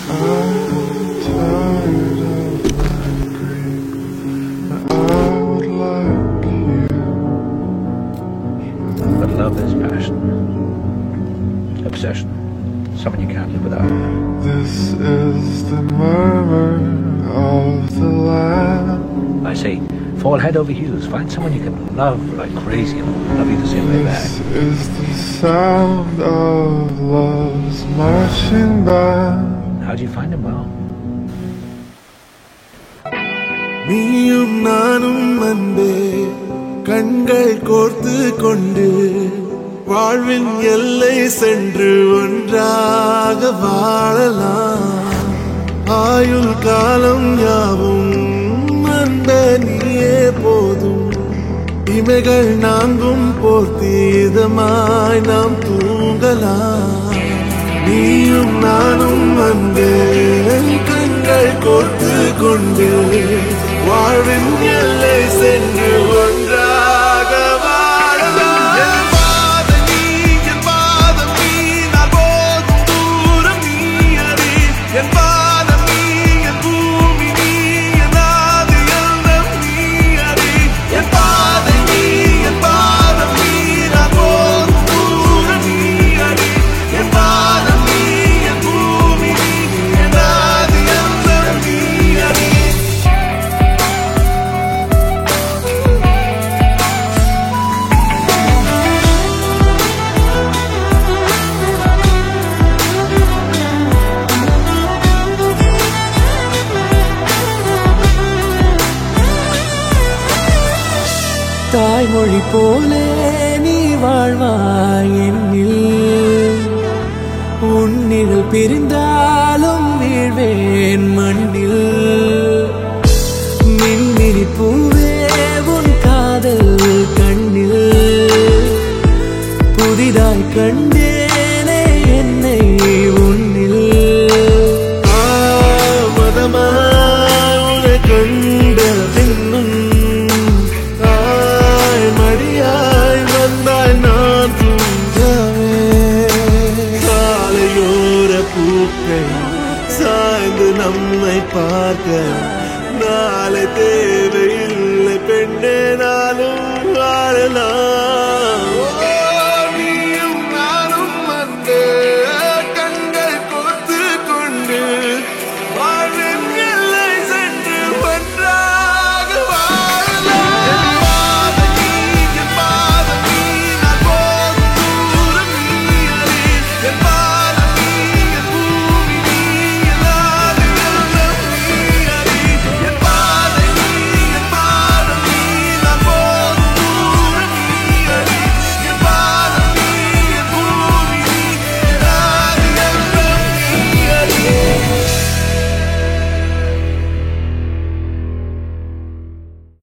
I'm tired of my grief. I would like you. But love is passion, obsession, someone you can't live without. This is the murmur of the land. I say, fall head over heels. Find someone you can love like crazy and love you the same way back. This is the sound of love's marching band. How do you find him? Well, நீயும் நானும் அன்பே கண்கள் கோர்த்து கொண்டு வாழ்வின் எல்லை சென்று ஒன்றாக வாழலாம். ஆயுள் காலம் யாவும் அன்பே நீயே போதும். இமைகள் நான்கும் போர்த்தி இதமாய் நாம் தூங்கலாம். நீயும் நானும் அன்பே கண்கள் கோர்த்து கொண்டு வாழ்வின் எல்லை சென்று ஒன்றாக வாழலாம். என் பாதம் நீ, என் பாதம் நீ, நான் போகும் தூரம் நீ அறி. என் பாதம் நீ, என் பூமி நீ, என் ஆதி எல்லாம் நீ அறி. என் பாதம் நீ, என் பாதம் நீ, நான் போகும் தூரம் நீ அறி. என் பாதம் நீ, என் பூமி நீ, என் ஆதி எல்லாம் நீ அறி. தாய்மொழி போலே நீ வாழ்வாய் என்னில். உன்னில் பிரிந்தாலும் வீழ்வேன் மண்ணில். மின்மினி பூவே உன் காதல் கண்ணில் புதிதாய் கண்டேனே என்னை உன்னில். மதமாய் உன்னை கண்ட பின்னும் மடியாய் வந்தாய் நான் தூங்கவே. சாலையோர பூக்கள் சாய்ந்து நம்மை பார்க்க நாளை தேவையில்லை பெண்ணே நாளும் வாழலாம்.